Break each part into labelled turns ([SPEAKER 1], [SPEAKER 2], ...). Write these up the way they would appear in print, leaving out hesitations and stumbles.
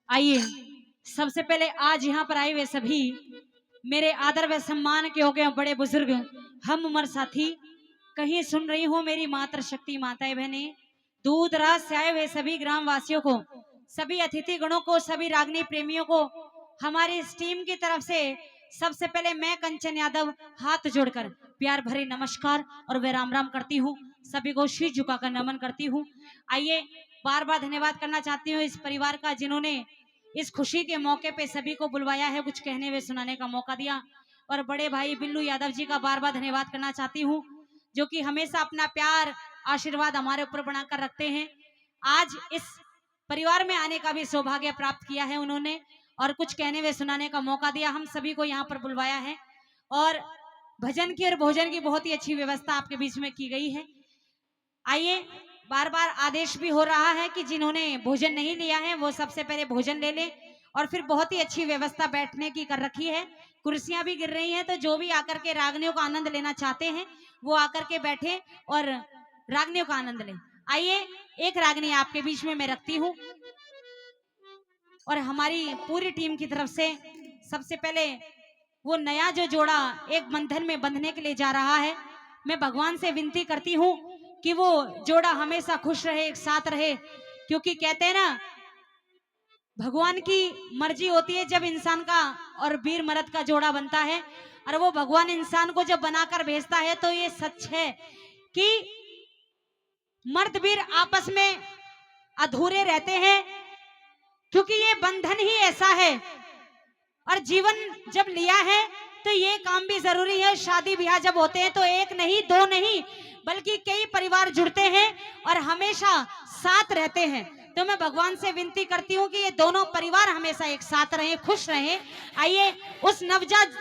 [SPEAKER 1] आइए सबसे पहले आज यहाँ पर आए हुए सभी मेरे आदर व सम्मान के हो गए बड़े बुजुर्ग, हम उम्र साथी, कहीं सुन रही हो मेरी मातृ शक्ति माताएं बहने, दूर दराज से आए हुए सभी ग्राम वासियों को, सभी अतिथि गणों को, सभी रागनी प्रेमियों को हमारी इस टीम की तरफ से सबसे पहले मैं कंचन यादव हाथ जोड़कर प्यार भरे नमस्कार और वे राम राम करती हूँ। सभी को शीश झुकाकर नमन करती हूँ। आइए बार बार धन्यवाद करना चाहती हूँ इस परिवार का जिन्होंने इस खुशी के मौके पे सभी को बुलवाया है, कुछ कहने व सुनाने का मौका दिया। और बड़े भाई बिल्लू यादव जी का बार बार धन्यवाद करना चाहती हूँ जो कि हमेशा अपना प्यार आशीर्वाद हमारे ऊपर बनाकर रखते हैं। आज इस परिवार में आने का भी सौभाग्य प्राप्त किया है उन्होंने और कुछ कहने व सुनाने का मौका दिया, हम सभी को यहाँ पर बुलवाया है। और भजन की और भोजन की बहुत ही अच्छी व्यवस्था आपके बीच में की गई है। आइए बार बार आदेश भी हो रहा है कि जिन्होंने भोजन नहीं लिया है वो सबसे पहले भोजन ले ले, और फिर बहुत ही अच्छी व्यवस्था बैठने की कर रखी है, कुर्सियां भी गिर रही हैं, तो जो भी आकर के रागनियों का आनंद लेना चाहते हैं वो आकर के बैठे और रागनियों का आनंद लें। आइए एक रागनी आपके बीच में मैं रखती हूँ और हमारी पूरी टीम की तरफ से सबसे पहले वो नया जो जोड़ा एक बंधन में बंधने के लिए जा रहा है, मैं भगवान से विनती करती हूँ कि वो जोड़ा हमेशा खुश रहे, एक साथ रहे, क्योंकि कहते हैं ना भगवान की मर्जी होती है जब इंसान का और वीर मर्द का जोड़ा बनता है, और वो भगवान इंसान को जब बनाकर भेजता है तो ये सच है कि मर्द वीर आपस में अधूरे रहते हैं, क्योंकि ये बंधन ही ऐसा है। और जीवन जब लिया है तो ये काम भी जरूरी है। शादी ब्याह जब होते हैं तो एक नहीं दो नहीं बल्कि कई परिवार जुड़ते हैं और हमेशा साथ रहते हैं। तो मैं भगवान से विनती करती हूँ कि ये दोनों परिवार हमेशा एक साथ रहें, खुश रहें। आइए उस नवजात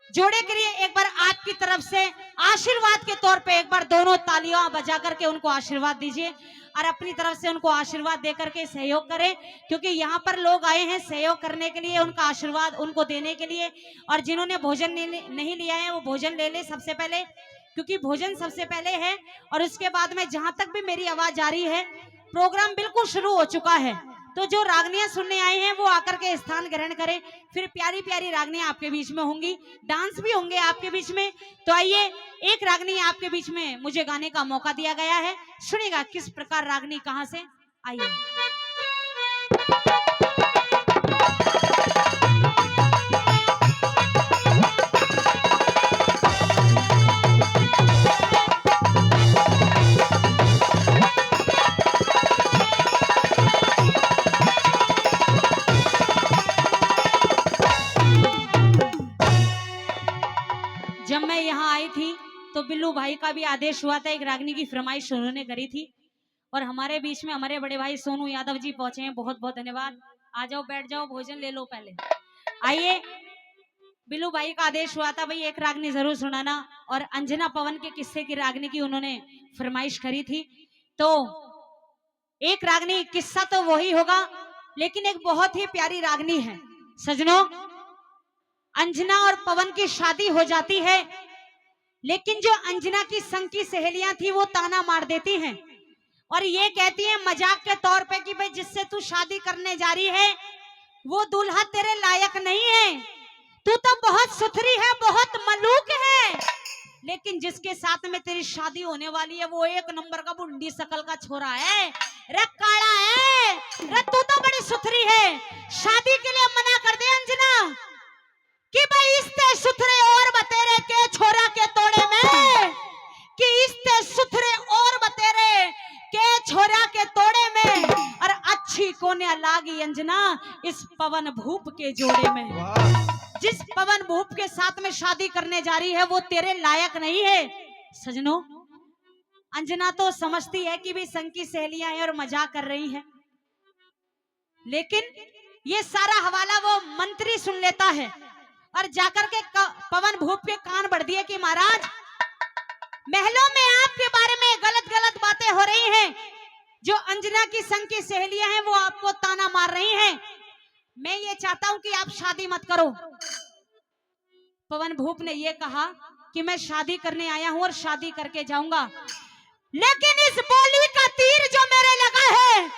[SPEAKER 1] जोड़े के लिए एक बार आपकी तरफ से आशीर्वाद के तौर पे एक बार दोनों तालियां बजा करके उनको आशीर्वाद दीजिए और अपनी तरफ से उनको आशीर्वाद देकर के सहयोग करें, क्योंकि यहाँ पर लोग आए हैं सहयोग करने के लिए, उनका आशीर्वाद उनको देने के लिए। और जिन्होंने भोजन नहीं लिया है वो भोजन ले ले सबसे पहले, क्योंकि भोजन सबसे पहले है। और उसके बाद में जहां तक भी मेरी आवाज आ रही है, प्रोग्राम बिल्कुल शुरू हो चुका है, तो जो रागनियां सुनने आए हैं वो आकर के स्थान ग्रहण करें। फिर प्यारी प्यारी रागनियां आपके बीच में होंगी, डांस भी होंगे आपके बीच में। तो आइए एक रागनी आपके बीच में मुझे गाने का मौका दिया गया है, सुनिएगा किस प्रकार रागनी कहां से। आइए जब मैं यहाँ आई थी तो बिल्लू भाई का भी आदेश हुआ था, एक रागनी की फरमाइश उन्होंने करी थी और हमारे बीच में हमारे बड़े भाई सोनू यादव जी पहुंचे हैं, बहुत बहुत धन्यवाद। आ जाओ बैठ जाओ, भोजन ले लो पहले। आइए बिल्लू भाई का आदेश हुआ था भाई एक रागनी जरूर सुनाना, और अंजना पवन के किस्से की रागनी की उन्होंने फरमाइश करी थी। तो एक रागनी किस्सा तो वही होगा, लेकिन एक बहुत ही प्यारी रागनी है सजनों। अंजना और पवन की शादी हो जाती है, लेकिन जो अंजना की संग की सहेलियां थी वो ताना मार देती हैं और ये कहती है मजाक के तौर पे कि भाई जिससे तू शादी करने जा रही है वो दूल्हा तेरे लायक नहीं है, तू तो बहुत सुथरी है, बहुत मलूक है, लेकिन जिसके साथ में तेरी शादी होने वाली है वो एक नंबर का बुंडी शकल का छोरा है, रे काला है, रे तू तो बड़ी सुथरी है, शादी के लिए मना कर दे अंजना कि भाई इसते सुथरे और बतेरे के छोरा के तोड़े में, कि इसते सुथरे और बतेरे के छोरा के तोड़े में, और अच्छी कोने लागी अंजना इस पवन भूप के जोड़े में। जिस पवन भूप के साथ में शादी करने जा रही है वो तेरे लायक नहीं है। सजनों अंजना तो समझती है कि भी संग की सहेलियां हैं और मजाक कर रही हैं, लेकिन ये सारा हवाला वो मंत्री सुन लेता है और जाकर के पवन भूप के कान बढ़ दिए कि महाराज महलों में आपके बारे में गलत गलत बातें हो रही हैं, जो अंजना की संग की सहेलियां हैं वो आपको ताना मार रही हैं, मैं ये चाहता हूं कि आप शादी मत करो। पवन भूप ने ये कहा कि मैं शादी करने आया हूं और शादी करके जाऊंगा, लेकिन इस बोली का तीर जो मेरे लगा है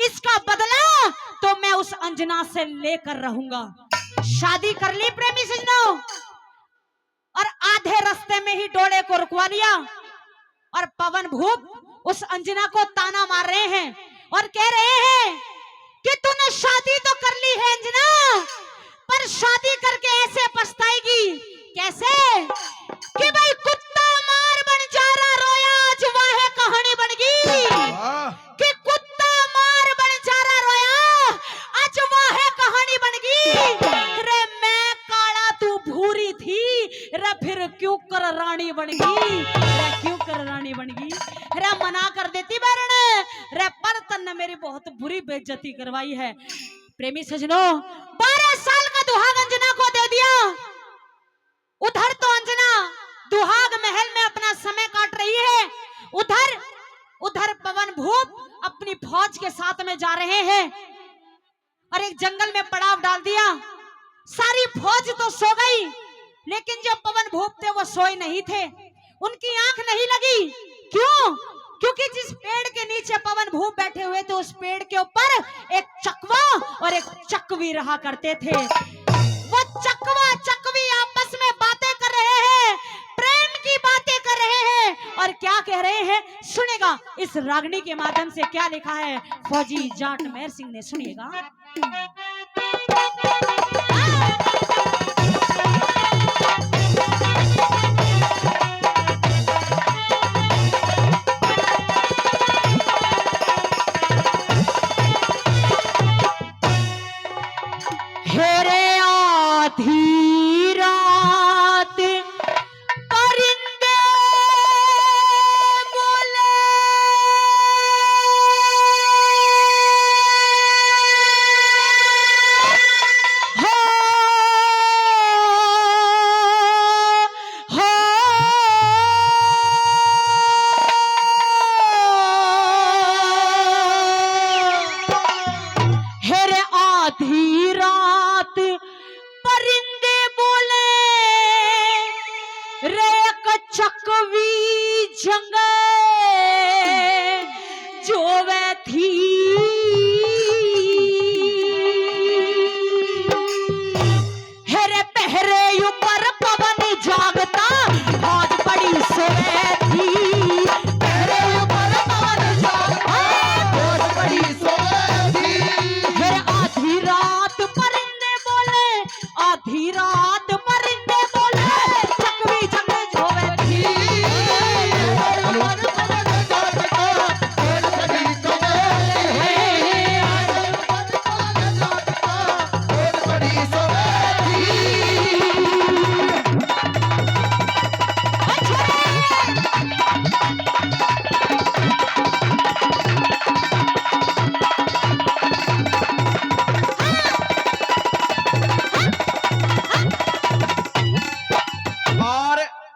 [SPEAKER 1] इसका बदला तो मैं उस अंजना से लेकर रहूंगा। शादी कर ली प्रेमी सजनों, और आधे रास्ते में ही डोले को रुकवा लिया। और पवन भूप उस अंजना को ताना मार रहे हैं और कह रहे हैं कि तूने शादी तो कर ली है अंजना, पर शादी करके ऐसे पछताएगी। कैसे? कि भाई कुत्ता मार बन जा रहा रोया, आज वह कहानी बन गई। कि कुत्ता मार बन जा रहा रोया, आज वह कहानी बन गई। रे मैं काला तू भूरी थी, रे फिर क्यों कर रानी बन गई, रे क्यों कर रानी बन गई। रे मना कर देती बैरण, रे पर तन्ने मेरी बहुत बुरी बेइज्जती करवाई है। प्रेमी सजनों, 12 साल का दुहाग अंजना को दे दिया। उधर तो अंजना दुहाग महल में अपना समय काट रही है, उधर पवन भूप अपनी फौज के साथ में जा रहे हैं और एक जंगल में पड़ाव डाल दिया। सारी फौज तो सो गई, लेकिन जो पवन भूप थे वो सोए नहीं थे, उनकी आंख नहीं लगी। क्यों? क्योंकि जिस पेड़ के नीचे पवन भूप बैठे हुए थे, उस पेड़ के ऊपर एक चकवा और एक चकवी रहा करते थे। वो चकवा चकवी आपस में बातें कर रहे हैं, प्रेम की बातें कर रहे हैं। और क्या कह रहे हैं सुनेगा इस रागनी के माध्यम से। क्या लिखा है फौजी जाट मेहर सिंह ने, सुनिएगा। चकवी जंग जो वह थी, हेरे पहरे ऊपर पवन जागता, फौज बड़ी सोए थी। पहरे ऊपर पवन जागता, फौज बड़ी सोए थी। हेरे आधी रात परिंदे बोले, आधी रात परिंदे बोले, चकवी जंग जो वह थी।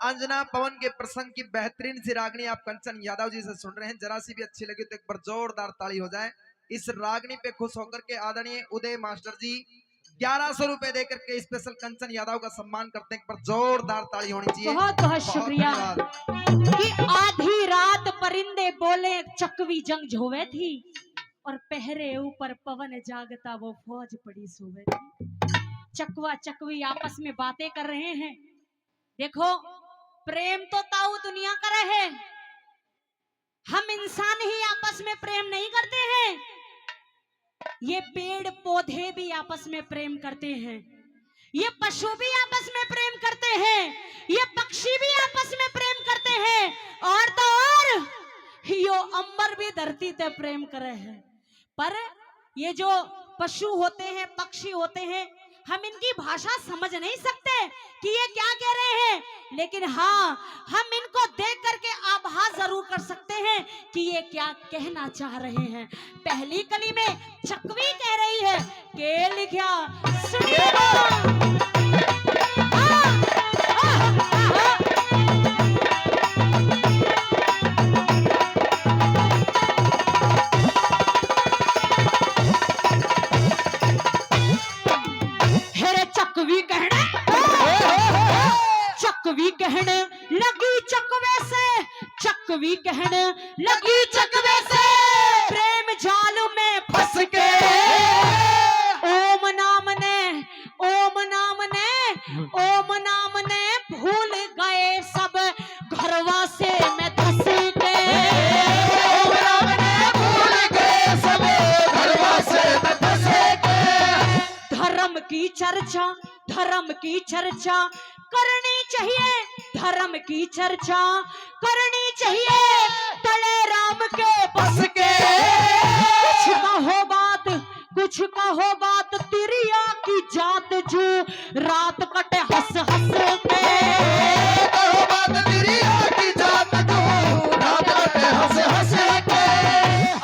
[SPEAKER 2] अंजना पवन के प्रसंग की बेहतरीन सी रागनी आप कंचन यादव जी से सुन रहे हैं। जरा सी भी अच्छी लगी तो एक बार जोरदार ताली हो जाए। इस रागनी पे खुश होकर के आदरणीय उदय मास्टर जी 1100 रुपए देकर के स्पेशल कंचन यादव का सम्मान करते हैं। एक बार जोरदार ताली होनी चाहिए।
[SPEAKER 1] बहुत बहुत शुक्रिया। कि आधी रात परिंदे बोले, चकवी जंग झोवे थी, और पहरे ऊपर पवन जागता, वो फौज पड़ी सोवे थी। चकवा चकवी आपस में बातें कर रहे हैं। देखो प्रेम तो ताऊ दुनिया का रहे, हम इंसान ही आपस में प्रेम नहीं करते हैं। ये पेड़ पौधे भी आपस में प्रेम करते हैं, ये पशु भी आपस में प्रेम करते हैं, ये पक्षी भी आपस में प्रेम करते हैं, और तो और यो अंबर भी धरती पे प्रेम करे हैं। पर ये जो पशु होते हैं, पक्षी होते हैं, हम इनकी भाषा समझ नहीं सकते कि ये क्या कह रहे हैं, लेकिन हाँ हम इनको देख करके आभास जरूर कर सकते हैं कि ये क्या कहना चाह रहे हैं। पहली कली में चकवी कह रही है के लिखा सुनिएगा। चकवी कहने लगी चकवे से, चकवी कहने लगी चकवे से, प्रेम जाल में की चर्चा, धर्म की चर्चा करनी चाहिए, धर्म की चर्चा करनी चाहिए, तले राम के बस के। कुछ कहो बात तिरिया की जात, जो रात कटे हंस हंस के।
[SPEAKER 2] कहो बात तिरिया की जात, जो रात कटे हंस हंस के।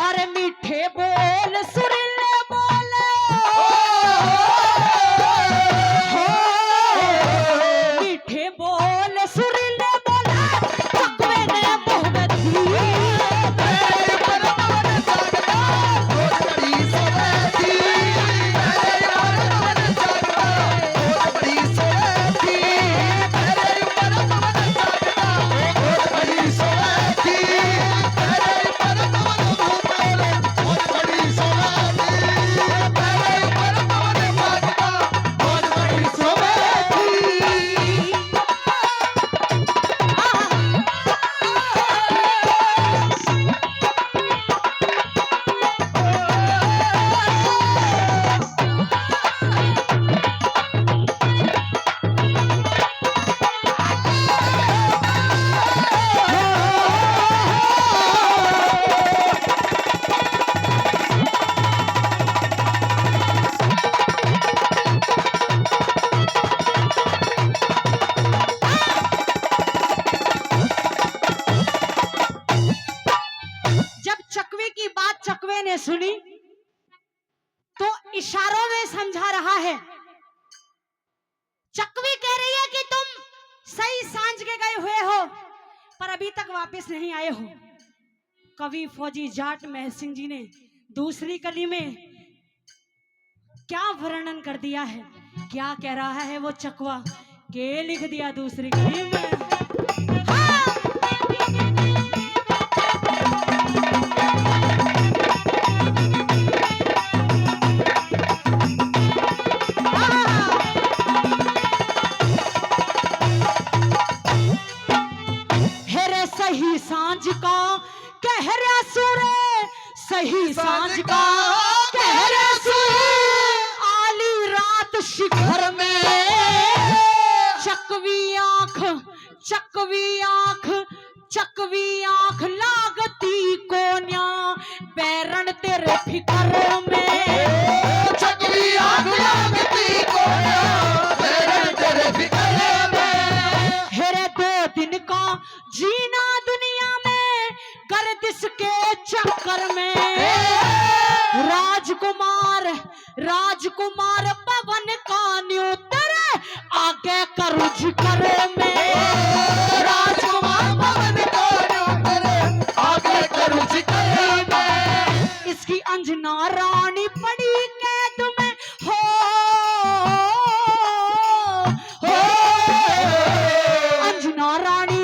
[SPEAKER 1] अरे मीठे बोल सुरीले बोल, मीठे बोल सुरीले बोल, चकवे ने मुंह में दी। चकवे ने सुनी तो इशारों में समझा रहा है। चकवी कह रही है कि तुम सही सांझ के गए हुए हो पर अभी तक वापस नहीं आए हो। कवि फौजी जाट महल सिंह जी ने दूसरी कली में क्या वर्णन कर दिया है, क्या कह रहा है वो चकवा, के लिख दिया दूसरी कली में। सही सांझ का कहरा सूरे, सही सांझ का कहरा सूरे, आली रात शिखर में चकवी आंख, चकवी आंख, चकवी आंख लागती कोन्या बैरन तेरे फिकर में।
[SPEAKER 2] चकवी आंख लागती कोन्या बैरन तेरे फिकर में।
[SPEAKER 1] हेरे 2 दिन का जीना दुनिया में गर्दिश के चक्कर में। राजकुमार, राजकुमार पवन का न्यूतर आगे करू जिक्र में।
[SPEAKER 2] राजकुमार पवन का न्यूतर आगे करू जिक्र में।
[SPEAKER 1] इसकी अंजना रानी पड़ी कैद में हो, अंजना रानी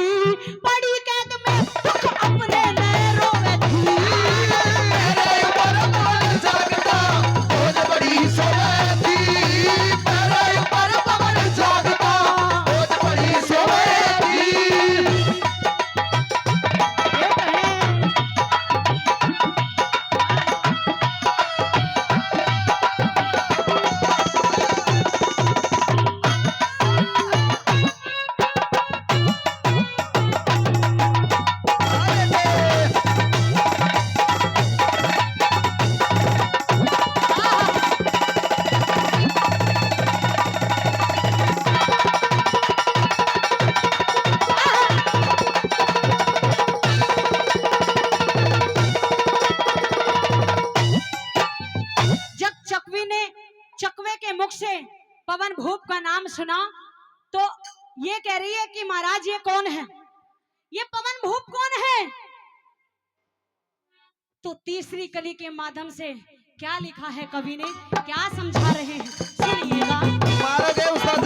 [SPEAKER 1] पवन भूप का नाम सुना तो ये कह रही है कि महाराज ये कौन है, ये पवन भूप कौन है। तो तीसरी कली के माध्यम से क्या लिखा है कवि ने, क्या समझा रहे हैं, सुनिएगा।
[SPEAKER 2] मारोगे उस्ताद।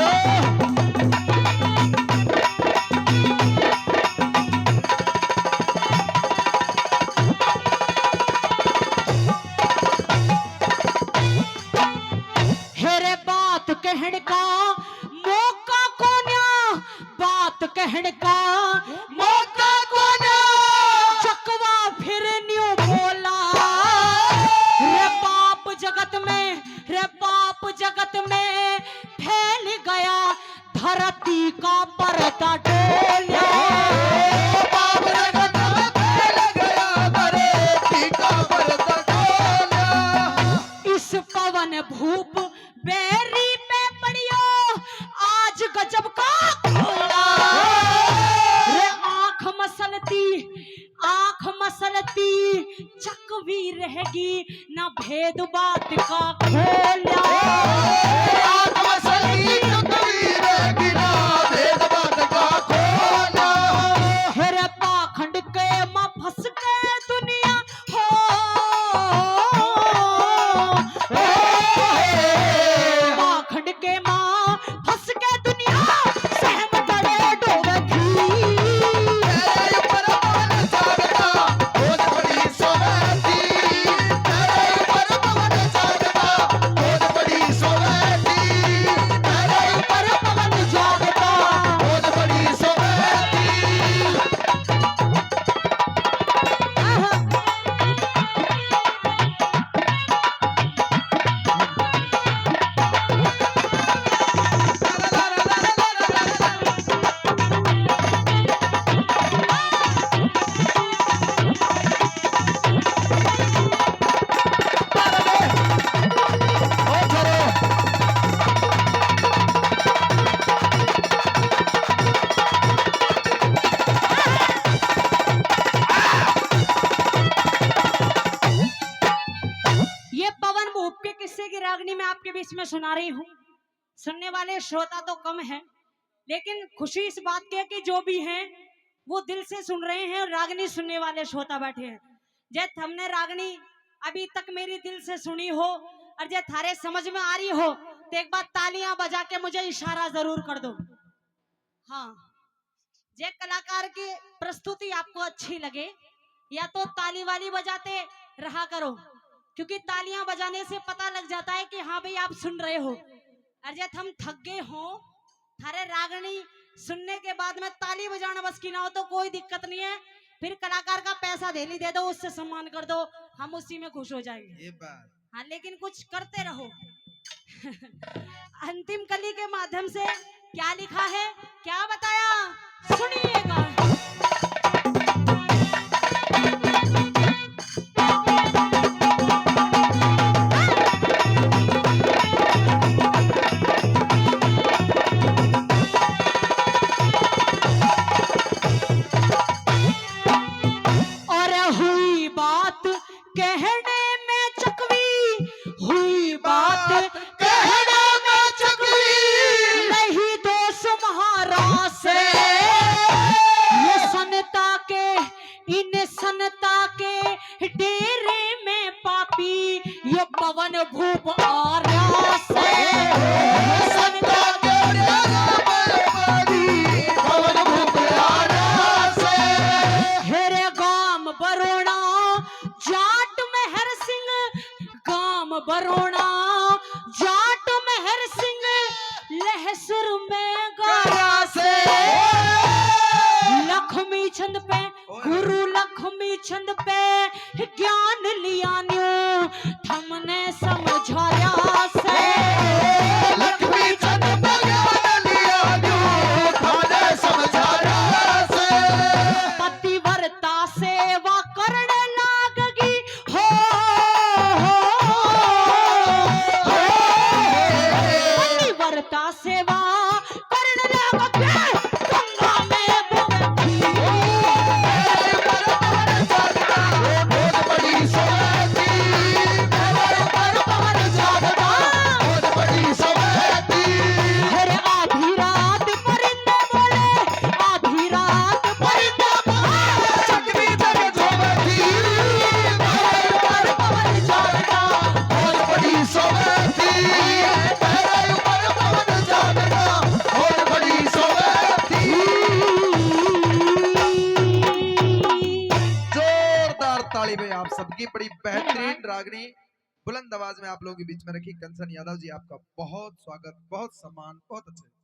[SPEAKER 1] कहने का मौका कोन्या, बात कहने का मौका कोन्या, चकवा फिर न्यू बोला। रे बाप जगत में, रे बाप जगत में टीका पर्दा डोल्या,
[SPEAKER 2] बाबरे गदा फैल गया बरे टीका पर्दा डोल्या।
[SPEAKER 1] इस पवन भूप बेरी पे पड़ियो आज गजब का खोला। रे आंख मसलती चकवी रहेगी ना भेद बात का खोला।
[SPEAKER 2] आंख मसलती चकवी रहेगी ना भेद बात का खोला।
[SPEAKER 1] हेरे पाखंड के मां फंस के दुनिया हो, पाखंड के मां फंस के दुनिया सहम गड़े डोबे थी।
[SPEAKER 2] तेरे ऊपर पवन जागता खोज बड़ी सोवैती, तेरे ऊपर पवन जागता खोज बड़ी सोवैती, तेरे ऊपर पवन जागता खोज बड़ी सोवैती।
[SPEAKER 1] ये पवन भूप के किस्से की रागनी मैं आपके बीच में सुना रही हूँ। सुनने वाले श्रोता तो कम हैं, लेकिन खुशी इस बात की है कि जो भी हैं वो दिल से सुन रहे हैं और रागनी सुनने वाले श्रोता बैठे हैं। जब हमने रागनी अभी तक मेरी दिल से सुनी हो और जब थारे समझ में आ रही हो तो एक बार तालियां बजा के मुझे इशारा जरूर कर दो। हाँ, जे कलाकार की प्रस्तुति आपको अच्छी लगे या तो ताली वाली बजाते रहा करो, क्योंकि तालियां बजाने से पता लग जाता है कि हाँ भाई आप सुन रहे हो। और जब हम थक गए हो थारे रागनी सुनने के बाद में ताली बजाना बस की ना हो तो कोई दिक्कत नहीं है, फिर कलाकार का पैसा धेली दे दो, उससे सम्मान कर दो, हम उसी में खुश हो जाएंगे।
[SPEAKER 2] ये बात
[SPEAKER 1] हाँ, लेकिन कुछ करते रहो। अंतिम कली के माध्यम से क्या लिखा है, क्या बताया, सुनिएगा। और हुई बात कहने में चकवी, हुई बात
[SPEAKER 2] कहना में चकवी,
[SPEAKER 1] नहीं दोष महाराज से। ये सनता के इन सनता के डेरे में पापी ये पवन भूप आर्या से। ये सनता
[SPEAKER 2] के डेरे में पापी पवन भूप आर्या से।
[SPEAKER 1] हेरे गाम बरोड़ा जाट मेहर सिंह, गाम बरोड़ा जाट मेहर सिंह लहसुर में गाया से। लक्ष्मी छंद पे गुरु लक्ष्मी छंद पे ज्ञान लिया न्यू हमने समझाया से।
[SPEAKER 2] लक्ष्मी छंद पे ज्ञान लिया न्यू हमने समझाया से।
[SPEAKER 1] पतिव्रता सेवा करने लागगी हो, पतिव्रता सेवा करने लागगी गंगा में बुड़ती।
[SPEAKER 2] बहुत बड़ी सोवैती, तेरे ऊपर पवन जागता बहुत बड़ी सोवैती।
[SPEAKER 1] अरे आधी रात परिंदे बोले, आधी रात परिंदे बोले,
[SPEAKER 2] चकवी जग झोवैती, तेरे ऊपर पवन जागता बहुत बड़ी सोवैती, तेरे ऊपर पवन जागता बहुत बड़ी सोवैती। जोरदार ताली में आप सबकी बड़ी बेहतरीन रागनी बुलंद आवाज में आप लोगों के बीच में रखी कंचन यादव जी, आपका बहुत स्वागत, बहुत सम्मान, बहुत अच्छे।